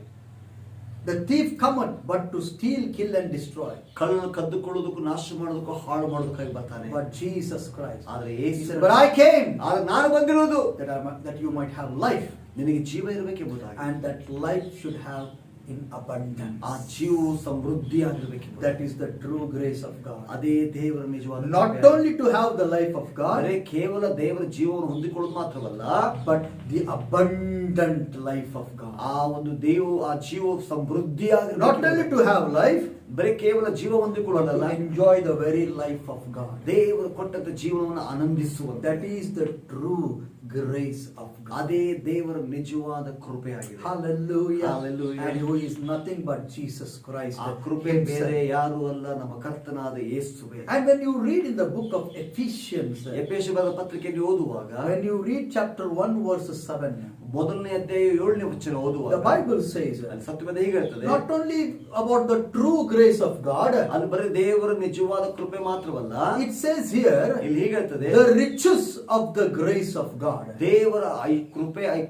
the thief cometh but to steal, kill and destroy. ಕಳ್ಳನು ಕದ್ದುಕೊಳ್ಳೋದಕ್ಕೂ ನಾಶ ಮಾಡೋದಕ್ಕೂ ಹಾಳು ಮಾಡೋದಕ್ಕಾಗಿ ಬರ್ತಾನೆ. But Jesus Christ, ಆದ್ರೆ He Yesu, said, but I came ಆದ್ರೆ ನಾನು ಬಂದಿರೋದು that you might have life, ನಿನಗೆ ಜೀವ ಇರಬೇಕೆಂಬುದಾಗಿ. and that life should have in abundance. ಆ ಜೀವವು ಸಮೃದ್ಧಿಯಾಗಿರಬೇಕೆಂಬುದಾಗಿ. That is the true grace of God. ಅದೇ ದೇವರ ನಿಜವಾದ Not ಕೃಪೆ. only to have the life of God, ಬರೇ ಕೇವಲ ದೇವರ ಜೀವವನ್ನು ಹೊಂದಿಕೊಳ್ಳೋದು ಮಾತ್ರವಲ್ಲ, but the abundant life of God. ಆ ಒಂದು ಆ ಜೀವ ಸಮೃದ್ಧಿಯಾಗಿ, Not only to have life, ಬರೀ ಕೇವಲ ಜೀವ but ಹೊಂದಿಕೊಳ್ಳೋದಲ್ಲ, to enjoy the very life of God. ದೇವರು ಕೊಟ್ಟಂತ ಜೀವನವನ್ನು ಆನಂದಿಸುವಂತ. That is the true grace of God. ಅದೇ ದೇವರ ನಿಜವಾದ ಕೃಪೆಯಾಗಿದೆ. Hallelujah. Hallelujah. And who is nothing but Jesus Christ. ಆ ಕೃಪೆ ಬೇರೆ ಯಾರು ಅಲ್ಲ, ನಮ್ಮ ಕರ್ತನಾದ ಯೇಸುವೆ. And when you read in the book of Ephesians, ಎಫೆಸ ಬರೆದ ಪತ್ರಿಕೆಯಲ್ಲಿ ಓದುವಾಗ, when you read chapter 1 verse 7, ಮೊದಲನೇ ಅಧ್ಯಾಯ 7ನೇ ವಚನ The ಓದುವಾಗ Bible says, ಅಲ್ಲಿ ಸತ್ಯವೇದ ಹೀಗೆ ಹೇಳ್ತದೆ, not only about the true grace of God, ಅಲ್ಲಿ ಬರೀ ದೇವರ ನಿಜವಾದ ಕೃಪೆ ಮಾತ್ರವಲ್ಲ, it says here, ಇಲ್ಲಿ ಹೀಗೆ ಹೇಳ್ತದೆ, the riches of the grace of God. ದೇವರ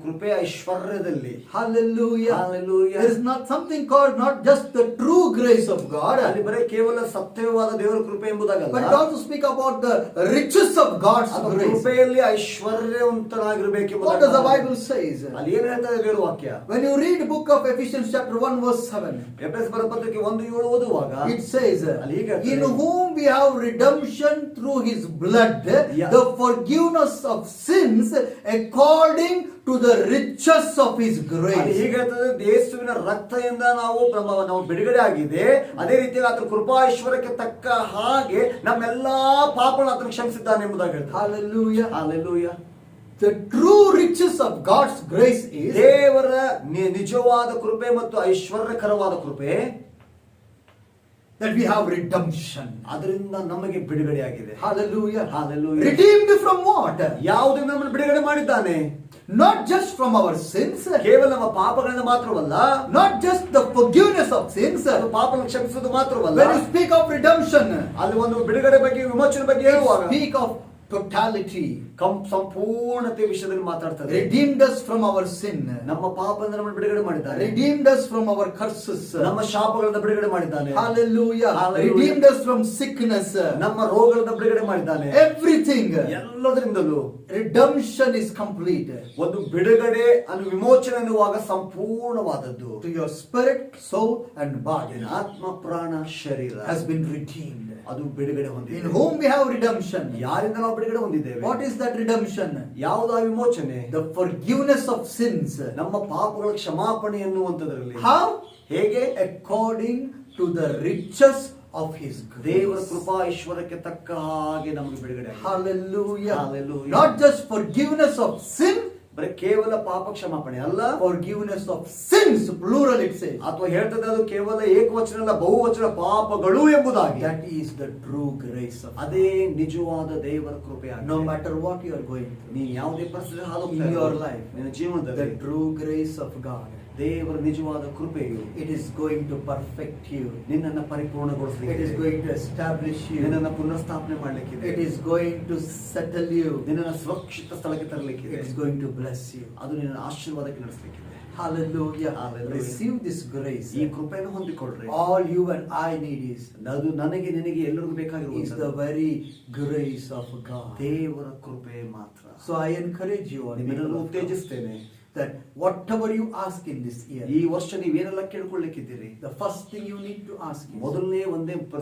ಕೃಪೆ ಐಶ್ವರ್ಯದಲ್ಲಿ. Hallelujah. Hallelujah. There is not something called not just the true grace of God, ಅಲ್ಲಿ ಬರೀ ಕೇವಲ ಸತ್ಯವಾದ ದೇವರ ಕೃಪೆ ಎಂಬುದಾಗಲ್ಲ, but it also speak about the riches of God's ಅದು grace. ಕೃಪೆಯಲ್ಲಿ ಐಶ್ವರ್ಯವಂತನಾಗಿರಬೇಕು. What does the Bible says? ಅಲ್ಲಿ ಏನು ಹೇಳ್ತದೆ ದೇವರ ವಾಕ್ಯ? When you read book of Ephesians chapter 1 verse 7, ಎಫೆಸ ಬರೆದ ಪತ್ರಿಕೆ 1:7 ಓದುವಾಗ it says, ಅಲ್ಲಿ ಹೀಗೆ ಹೇಳ್ತದೆ, in whom we have redemption through his blood, Yeah. the forgiveness of sins according to the riches of his ಅಲ್ಲಿ grace. ಹೀಗೆ ಹೇಳ್ತದೆ, ಯೇಸುವಿನ ರಕ್ತದಿಂದ ನಾವು ಬಿಡುಗಡೆ ಆಗಿದೆ, ಅದೇ ರೀತಿಯಾಗಿ ಆತನ ಕೃಪಾ ಐಶ್ವರ್ಯಕ್ಕೆ ತಕ್ಕ ಹಾಗೆ ನಮ್ಮೆಲ್ಲಾ ಪಾಪಗಳನ್ನು ಆತನು ಕ್ಷಮಿಸಿದ್ದಾನೆ ಎಂಬುದಾಗಿ ಹೇಳ್ತಾರೆ. Hallelujah. Hallelujah. The true riches of God's grace is ದೇವರ ನಿಜವಾದ ಕೃಪೆ ಮತ್ತು ಐಶ್ವರ್ಯಕರವಾದ ಕೃಪೆ that we have redemption. ಅದರಿಂದ ನಮಗೆ ಬಿಡುಗಡೆ ಆಗಿದೆ. Hallelujah. Hallelujah. Redeemed from what? ಯಾವುದರಿಂದ ನಮ್ಮನ್ನು ಬಿಡುಗಡೆ ಮಾಡಿದ್ದಾನೆ? Not just from our sins, ಕೇವಲ ನಮ್ಮ ಪಾಪಗಳಿಂದ ಮಾತ್ರವಲ್ಲ, not just the forgiveness of sins. ಅದು ಪಾಪಗಳನ್ನು ಕ್ಷಮಿಸುವುದು ಮಾತ್ರವಲ್ಲ. When you speak of redemption, ಅಲ್ಲಿ ಒಂದು ಬಿಡುಗಡೆ ಬಗ್ಗೆ, ವಿಮೋಚನೆ ಬಗ್ಗೆ ಹೇಳುವಾಗ speak of totality. ಸಂಪೂರ್ಣತೆ ವಿಷಯದಲ್ಲಿ ಮಾತಾಡ್ತಾರೆ. Redeemed us from our sin. ನಮ್ಮ ಪಾಪದಿಂದ ನಮ್ಮನ್ನು ಬಿಡುಗಡೆ ಮಾಡಿದ್ದಾನೆ. Redeemed us from our curses. ನಮ್ಮ ಶಾಪಗಳಿಂದ ಬಿಡುಗಡೆ ಮಾಡಿದ್ದಾನೆ. Hallelujah. Hallelujah. Redeemed us from sickness. ನಮ್ಮ ರೋಗಗಳಿಂದ ಬಿಡುಗಡೆ ಮಾಡಿದ್ದಾನೆ. Everything. ಎಲ್ಲದರಿಂದಲೂ Redemption is complete. ಒಂದು ಬಿಡುಗಡೆ ವಿಮೋಚನೆ ಎನ್ನುವಾಗ ಸಂಪೂರ್ಣವಾದದ್ದು. To your spirit, soul and body ಆತ್ಮ, ಪ್ರಾಣ, ಶರೀರ has been redeemed. ಅದು ಬಿಡುಗಡೆ In ಹೊಂದಿದೆ. whom we have redemption. ಯಾರಿಂದ ನಾವು ಬಿಡುಗಡೆ ಹೊಂದಿದ್ದೇವೆ? What is that redemption? ಯಾವುದು ಆ ವಿಮೋಚನೆ? The forgiveness of sins. ನಮ್ಮ ಪಾಪಗಳ ಕ್ಷಮಾಪಣೆ ಎನ್ನುವಂತದ್ರಲ್ಲಿ. How? ಹೇಗೆ? According to the riches of his ದೇವರ grace. ಕೃಪಾ ಐಶ್ವರ್ಯಕ್ಕೆ ತಕ್ಕ ಹಾಗೆ ನಮಗೆ ಬಿಡುಗಡೆ ಆಗಿದೆ. Hallelujah. Hallelujah. Not just forgiveness of sin, ಬರೀ ಕೇವಲ ಪಾಪ ಕ್ಷಮಾಪಣೆ ಅಲ್ಲ, forgiveness of sins, plural it says. ಅಥವಾ ಹೇಳ್ತದೆ ಅದು ಕೇವಲ ಏಕವಚನ ಅಲ್ಲ, ಬಹುವಚನ ಪಾಪಗಳು ಎಂಬುದಾಗಿ. That is the true grace of God. ಅದೇ ನಿಜವಾದ ದೇವರ ಕೃಪೆ ಆಗಿದೆ. No matter what you are going through, ನೀನು ಯಾವುದೇ ಪರಿಸ್ಥಿತಿ ಹಾದು in your life, ನಿನ್ನ ಜೀವನದಲ್ಲಿ the true grace of God, ದೇವರ ನಿಜವಾದ ಕೃಪೆಯು it is going to perfect you. ನಿನ್ನನ್ನು It ಪರಿಪೂರ್ಣಗೊಳಿಸಲಿಕ್ಕೆ, is going to establish you. ನಿನ್ನನ್ನು ಪುನರ್ಸ್ಥಾಪನೆ ಮಾಡಲಿಕ್ಕಿದೆ, It is going to settle you. ನಿನ್ನನ್ನು ಸುರಕ್ಷಿತ ಸ್ಥಳಕ್ಕೆ ತರಲಿಕ್ಕಿದೆ, It is going to bless you. ಅದು ನಿನ್ನ ಆಶೀರ್ವಾದಕ್ಕೆ ನಡೆಸಲಿಕ್ಕಿದೆ. Hallelujah. Hallelujah. Receive this grace. ಈ ಕೃಪೆಯನ್ನು ಹೊಂದಿಕೊಳ್ಳ್ರಿ. All you and I need is ಅದು ನನಗೆ ನಿನಗೆ ಎಲ್ಲರಿಗೂ the ಬೇಕಾಗಿರುವುದು very grace of God. ದೇವರ ಕೃಪೆ ಮಾತ್ರ. So I encourage you all, ನಿಮ್ಮನ್ನು people of God, ಉತ್ತೇಜಿಸ್ತೇನೆ, that whatever you ask in this year, ಈ ವರ್ಷ ನೀವೇನೆಲ್ಲ ಕೇಳ್ಕೊಳ್ಳಿಕ್ಕಿದ್ದೀರಿ, the first thing you need to ask is, ಮೊದಲನೇ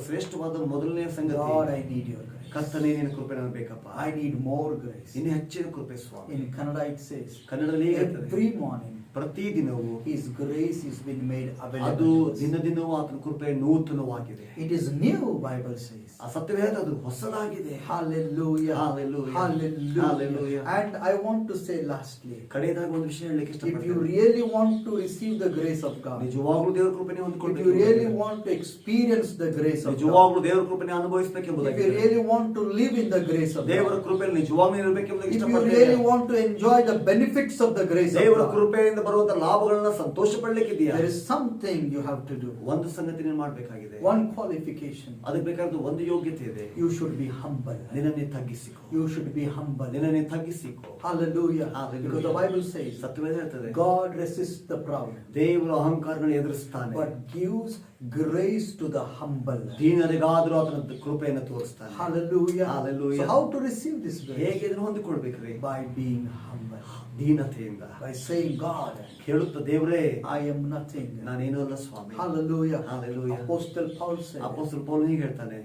ಶ್ರೇಷ್ಠವಾದ ಮೊದಲನೇ ಸಂಗತಿ, Lord, I need your grace. ಕರ್ತನೇ ನಿನ್ನ ಕೃಪೆ ನನಗೆ ಬೇಕಪ್ಪ, I need more grace. ಇನ್ನು ಹೆಚ್ಚಿನ ಕೃಪೆ ಸ್ವಾಮಿ. In Kannada it says, ಕನ್ನಡದಲ್ಲಿ ಹೀಗೆ ಹೇಳ್ತದೆ, every morning ಪ್ರತಿದಿನವೂ His grace is been made ಅದು available. ದಿನದಿನವೂ ಆತನ ಕೃಪೆ ನೂತನವಾಗಿದೆ. It is new, Bible says. ಆ ಸತ್ಯವೇ ಹೇಳ್ತದೆ, ಅದು ಹೊಸದಾಗಿದೆ. Hallelujah. Hallelujah. Hallelujah. Hallelujah. And I want to say lastly, ಕಡೆಯದಾಗಿ ಒಂದು ವಿಷಯ ಹೇಳಲಿಕ್ಕೆ if you ಇಷ್ಟಪಡ್ತೀನಿ. really want to receive the grace of God, ನಿಜವಾಗ್ಲೂ ದೇವರ ಕೃಪೆನೇ if you ಹೊಂದಿಕೊಳ್ಳಬೇಕು, really want to experience the grace of God, ನಿಜವಾಗ್ಲೂ ದೇವರ ಕೃಪೆನೇ if ಅನುಭವಿಸಬೇಕೆಂಬುದಾಗಿ, you really want to live in the grace of ದೇವರ God, ಕೃಪೆಯಲ್ಲಿ ನಿಜವಾಗ್ಲೂ ಇರಬೇಕೆಂಬುದಾಗಿ if you ಇಷ್ಟಪಡ್ತೇನೆ. really want to enjoy the benefits of the grace of ದೇವರ God, ಕೃಪೆಯಿಂದ ಬರುವಂತ ಲಾಭಗಳನ್ನ ಸಂತೋಷ ಪಡ್ಲಿಕ್ಕಿದೆಯಾ? there is something you have to do. ಒಂದು ಸಂಗತಿ ನೀನು ಮಾಡಬೇಕಾಗಿದೆ. One qualification. ಅದಕ್ಕೆ ಬೇಕಾದ ಒಂದು ಯೋಗ್ಯತೆ ಇದೆ. You should be humble. ನಿನ್ನನ್ನೇ ತಗ್ಗಿಸಿಕೋ. You should be humble. ನಿನ್ನನ್ನೇ ತಗ್ಗಿಸಿಕೋ. Hallelujah. Hallelujah. Because the Bible says, ಸತ್ಯವೇ ಹೇಳ್ತದೆ, God resists the proud, ದೇವರು ಅಹಂಕಾರಗಳನ್ನು ಎದುರಿಸ್ತಾನೆ, but gives grace to the humble. ದೀನರಿಗಾದರೂ ಆತನ ಕೃಪೆಯನ್ನು ತೋರಿಸ್ತಾನೆ. Hallelujah. Hallelujah. So how to receive this grace? ಹೇಗೆ ಇದನ್ನು ಹೊಂದಿಕೊಳ್ಬೇಕ್ರಿ? By being humble. ದೀನತೆಯಿಂದ, By saying, God, ಕೇಳುತ್ತ ದೇವರೇ, I am nothing. ನಾನೇನೂ ಅಲ್ಲ ಸ್ವಾಮಿ. Hallelujah. Hallelujah. Apostle Paul said, ಅಪೊಸ್ತಲ ಪೌಲನು ಹೀಗೆ ಹೇಳ್ತಾನೆ,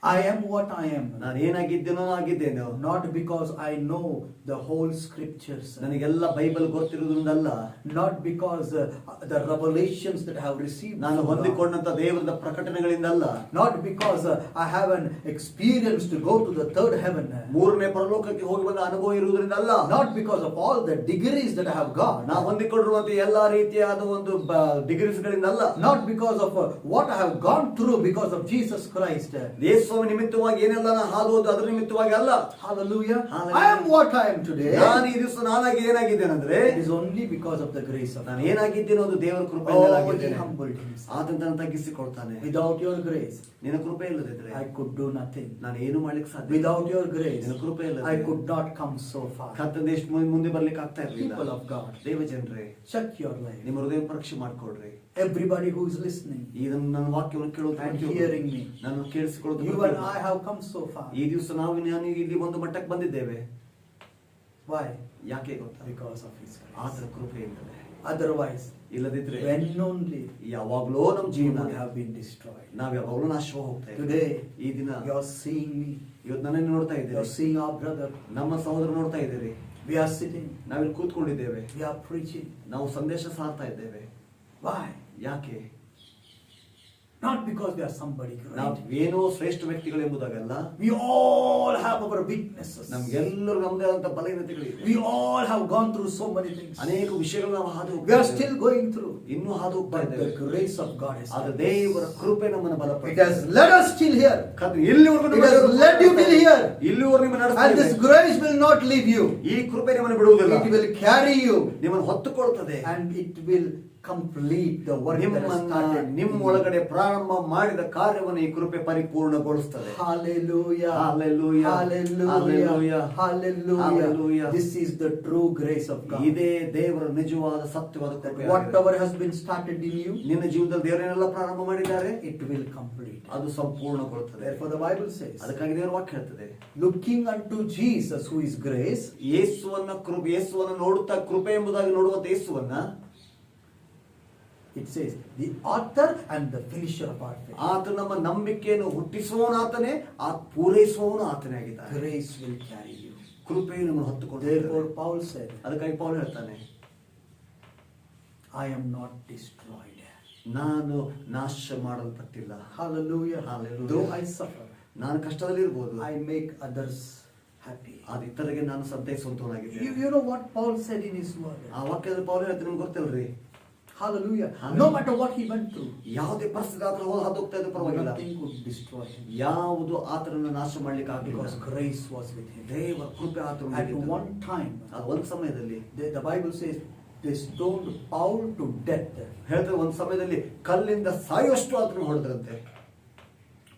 I am what I am, ನಾನು ಏನಾಗಿದ್ದೇನೋ ಆಗಿದ್ದೇನೋ, not because I know the whole scriptures, ನನಗೆಲ್ಲ Bible ಗೊತ್ತಿರುವುದರಿಂದಲ್ಲ, not because the revelations that I have received ನಾನು from God, ಹೊಂದಿಕೊಂಡಂತ ದೇವರದ ಪ್ರಕಟಣೆಗಳಿಂದಲ್ಲ, not because I have an experience to go to the third heaven, ಮೂರನೇ ಪರಲೋಕಕ್ಕೆ ಹೋಗಿ ಬಂದ ಅನುಭವ ಇರುವುದರಿಂದಲ್ಲ, not because of all the degrees that I have got, ನಾವು ಹೊಂದಿಕೊಂಡಿರುವಂತ ಎಲ್ಲಾ ರೀತಿಯಾದ ಒಂದು degrees ಗಳಿಂದಲ್ಲ, not because of what I have gone through because of Jesus Christ, ಯೇಸು ಸ್ವಾಮಿ ನಿಮಿತ್ತವಾಗಿ ಏನೆಲ್ಲ ನಾನು ಹಾದು ಹೋದ್ದು ಅದರ ನಿಮಿತ್ತವಾಗಿ ಅಲ್ಲ. Hallelujah. Hallelujah. I am what I am today. ನಾನು ಈ ದಿವಸ ನಾನಾಗಿ ಏನಾಗಿದ್ದೇನೆಂದ್ರೆ It is only because of the grace of ನಾನು God. ಏನಾಗಿದ್ದೇನೋ ಅದು ದೇವರ Oh, ಕೃಪೆಯಿಂದಾಗಿದ್ದೇನೆ. he humbled himself. ಆತನ ತಗ್ಗಿಸಿಕೊಳ್ತಾನೆ. Without your grace, ನಿನ್ನ ಕೃಪೆ ಇಲ್ಲದಿದ್ರೆ I could do nothing. ನಾನು ಏನು ಮಾಡ್ಲಿಕ್ಕೆ ಸಾಧ್ಯ. Without your grace, ನಿನ್ನ ಕೃಪೆ I ಇಲ್ಲದಿದ್ರೆ could not come so far. ಕರ್ತನ ದೇಶ ಮುಂದೆ ಬರ್ಲಿಕ್ಕೆ ಆಗ್ತಾ ಇರಲಿಲ್ಲ. People of God, ದೇವ ಜನರೇ, check your life. ನಿಮ್ಮ ಹೃದಯ ಪರೀಕ್ಷೆ ಮಾಡ್ಕೊಡ್ರಿ. Everybody who is listening ಇದನ್ನು ನನ್ನ ವಾಕ್ಯವನ್ನು ಕೇಳೋದು and hearing me, ನಾನು ಕೇಳಿಸಿಕೊಳ್ಳೋದು you and I have come so far. ಈ ದಿವಸ ನಾವು ನಾನು ಇಲ್ಲಿ ಒಂದು ಮಟ್ಟಕ್ಕೆ ಬಂದಿದ್ದೇವೆ. Why? ಯಾಕೆ ಗೊತ್ತಾ? Because of His grace. ಆತನ ಕೃಪೆಯಿಂದಲೇ. Otherwise, ಇಲ್ಲದಿದ್ರೆ when only ಯಾವಾಗಲೋ ನಮ್ಮ we ಜೀವನ would have been destroyed. ನಾವ್ ಯಾವಾಗಲೂ ನಾಶವಾಗಿ ಹೋಗ್ತಾ ಇದ್ದೀವಿ. Today, ಈ ದಿನ you are seeing me, ಇವತ್ತು ನನ್ನನ್ನು ನೋಡ್ತಾ you are ಇದ್ದೀರಿ, seeing our brother. ನಮ್ಮ ಸಹೋದರ ನೋಡ್ತಾ ಇದ್ದೀರಿ. We are sitting, ನಾವಿಲ್ಲಿ ಕೂತ್ಕೊಂಡಿದ್ದೇವೆ, we are preaching. ನಾವು ಸಂದೇಶ ಸಾರ್ತಾ ಇದ್ದೇವೆ. Why? ಯಾಕೆ? Not because we are somebody ನಾವು great. ಏನೋ ಶ್ರೇಷ್ಠ ವ್ಯಕ್ತಿಗಳು ಎಂಬುದಾಗಲ್ಲ. We all have our weaknesses. ನಮ್ಗೆಲ್ಲರೂ ನಮ್ದೇ ಆದಂತ ಬಲಹೀನತೆಗಳಿವೆ. We all have gone through so many things. ಅನೇಕ ವಿಷಯಗಳು ನಾವು ಹಾದು We ಹೋಗ್ತಾ are ಇದ್ದೇವೆ. still going through. ಇನ್ನೂ ಹಾದು ಹೋಗ್ತಾ But the ಇದ್ದೇವೆ. grace of God has ಆದ್ರೆ helped ದೇವರ us. ಕೃಪೆ ನಮ್ಮನ್ನು It ಬಲಪಡಿಸಿದೆ. has led us till here. ಇಲ್ಲಿವರೆಗೂ It has led you till here. ಇಲ್ಲಿವರೆಗೂ ನಿಮ್ಮ ನಡೆಸ್ತಾ And ಇದೆ. this grace will not leave you. ಈ ಕೃಪೆ ನಿಮ್ಮನ್ನು ಬಿಡುವುದಿಲ್ಲ. It will carry you. ನಿಮ್ಮನ್ನು ಹೊತ್ತುಕೊಳ್ತದೆ. And it will complete the work that has started. ನಿಮ್ಮ ಒಳಗಡೆ ಪ್ರಾರಂಭ ಮಾಡಿದ ಕಾರ್ಯವನ್ನು ಈ ಕೃಪೆ ಪರಿಪೂರ್ಣಗೊಳಿಸುತ್ತದೆ. Hallelujah. Hallelujah. Hallelujah. Hallelujah. Hallelujah. Hallelujah. This is the true grace of God. ಇದೇ ದೇವರ ನಿಜವಾದ ಸತ್ಯವಾದ ಕೃಪೆ. Whatever has been started in you, ನಿನ್ನ ಜೀವನದಲ್ಲಿ ದೇವರೇನೆಲ್ಲ ಪ್ರಾರಂಭ ಮಾಡಿದ್ದಾರೆ it will complete. ಅದು ಸಂಪೂರ್ಣಗೊಳ್ಳುತ್ತದೆ. Therefore the Bible says, ಅದಕ್ಕಾಗಿ ದೇವರ ವಾಕ್ಯ ಹೇಳ್ತದೆ, looking unto Jesus who is grace, ಯೇಸುವನ್ನು ನೋಡುತ್ತಾ ಕೃಪೆ ಎಂಬುದಾಗಿ ನೋಡುವಂತ ಯೇಸುವನ್ನ, it says, the author and the finisher of our faith. ಆತ ನಮ್ಮ ನಂಬಿಕೆಯನ್ನು ಹುಟ್ಟಿಸುವವನು ಆತನೇ, ಆ ಪೂರೈಸುವವನು ಆತನೇ ಆಗಿದ್ದಾನೆ. Grace will carry you. ಕೃಪೆಯು ನಮ್ಮನ್ನು ಹೊತ್ತುಕೊಂಡು. Therefore Paul said, ಅದಕ್ಕಾಗಿ ಪೌಲ್ ಹೇಳ್ತಾನೆ, I am not destroyed. ನಾನು ನಾಶ ಮಾಡಲ್ಪಟ್ಟಿಲ್ಲ. Hallelujah. Hallelujah. Though I suffer, ನಾನು ಕಷ್ಟದಲ್ಲಿ ಇರ್ಬೋದು, I make others happy. ಆದ್ರೆ ಇತರರಿಗೆ ನಾನು ಸಂತೈಸುವಂತವನಾಗಿದ್ದೇನೆ. You know what Paul said in his word? ಆ ವಾಕ್ಯದಲ್ಲಿ ಪೌಲ್ ಹೇಳ್ತಾನೆ, ನಿಮ್ಗೆ ಗೊತ್ತಿಲ್ರಿ, Hallelujah. Hallelujah. No matter what he went through, ಯಾವುದೇ ಪರಿಸ್ಥಿತಿ ಆತರ ಹಾದು ಹೋಗ್ತಾ ಇದ್ದ ಪರವಾಗಿಲ್ಲ, nothing could destroy him. ಯಾವುದು ಆತನನ್ನು ನಾಶ ಮಾಡ್ಲಿಕ್ಕೆ ಆಗಲಿಲ್ಲ. Because grace was with him. ದೇವರ ಕೃಪೆ At ಆತನ one time, ಒಂದು ಸಮಯದಲ್ಲಿ the Bible says, they stoned Paul to death. ಹೇಳ್ತಾರೆ, ಒಂದು ಸಮಯದಲ್ಲಿ ಕಲ್ಲಿಂದ ಸಾಯುವಷ್ಟು ಆತನ ಹೊಡೆದ್ರಂತೆ.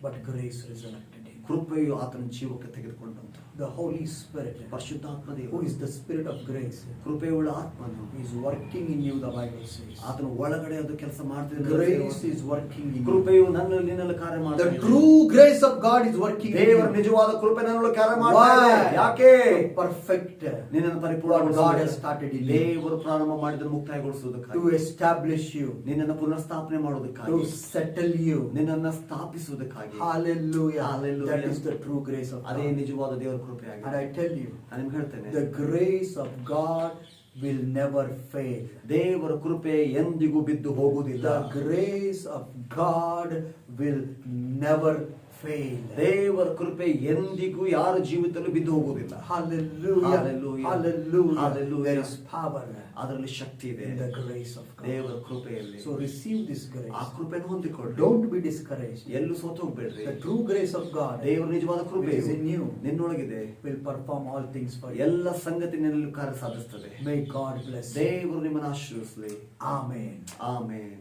But grace resurrected him. ಕೃಪೆಯು ಆತನ ಜೀವಕ್ಕೆ ತೆಗೆದುಕೊಂಡಂತ The Holy Spirit, ಪರಿಶುದ್ಧಾತ್ಮ who ದೇವರು, is the Spirit of grace, ಕೃಪೆಯುಳ್ಳ ಆತ್ಮನು is working in you, the Bible says. ಆತನ ಒಳಗಡೆ ಅದು ಕೆಲಸ ಮಾಡ್ತಿದೆ. Grace is working in you. ಕೃಪೆಯು ನನ್ನಲ್ಲಿ ನಿನ್ನಲ್ಲಿ ಕಾರ್ಯ The ಮಾಡ್ತಿದೆ. true grace of God is working in ದೇವರ you. ನಿಜವಾದ ಕೃಪೆ ನನ್ನಲ್ಲಿ ಕಾರ್ಯ ಮಾಡ್ತಿದೆ. Why? ಯಾಕೆ? To perfect ನಿನ್ನನ್ನು what ಪರಿಪೂರ್ಣಗೊಳಿಸಲು God has started in you. ದೇವರು ಪ್ರಾರಂಭ ಮಾಡಿದ ಮುಕ್ತಾಯಗೊಳಿಸುವುದಕ್ಕಾಗಿ, To establish you. ನಿನ್ನನ್ನು ಪುನರ್ಸ್ಥಾಪನೆ ಮಾಡುವುದಕ್ಕಾಗಿ, To settle you. ನಿನ್ನನ್ನು ಸ್ಥಾಪಿಸುವುದಕ್ಕಾಗಿ. Hallelujah. Hallelujah. That is the true grace of ಅದೇ God. ನಿಜವಾದ ದೇವರ ಕೃಪೆ And ಆಗಿದೆ. I tell you, ನಾನು ನಿಮ್ಗೆ ಹೇಳ್ತೇನೆ, the grace of God will never fail. ದೇವರ ಕೃಪೆ ಎಂದಿಗೂ ಬಿದ್ದು ಹೋಗುವುದಿಲ್ಲ. The grace of God will never fail. ದೇವರ ಕೃಪೆ ಎಂದಿಗೂ ಯಾರ ಜೀವಿತದಲ್ಲೂ ಬಿದ್ದು ಹೋಗುವುದಿಲ್ಲ. Hallelujah. Hallelujah. Hallelujah. Hallelujah. There is power ಅದರಲ್ಲಿ ಶಕ್ತಿ ಇದೆ, in the grace of God. ದೇವರ ಕೃಪೆಯಲ್ಲಿ. So receive this grace. ಆ ಕೃಪೆಯನ್ನು ಹೊಂದಿಕೊಳ್ಳಿ. Don't be discouraged. ಎಲ್ಲೂ ಸೋತು ಹೋಗ್ಬೇಡ್ರಿ. The true grace of God ದೇವರ ನಿಜವಾದ ಕೃಪೆ which is in you ನಿನ್ನೊಳಗಿದೆ, will perform all things for you. ಎಲ್ಲ ಸಂಗತಿ ನಿನ್ನಲ್ಲಿ ಕಾರ್ಯ ಸಾಧಿಸ್ತದೆ. May God bless you. ದೇವರು ನಿಮ್ಮನ್ನು ಆಶೀರ್ವದಿಸಲಿ. Amen. ಆಮೆನ್.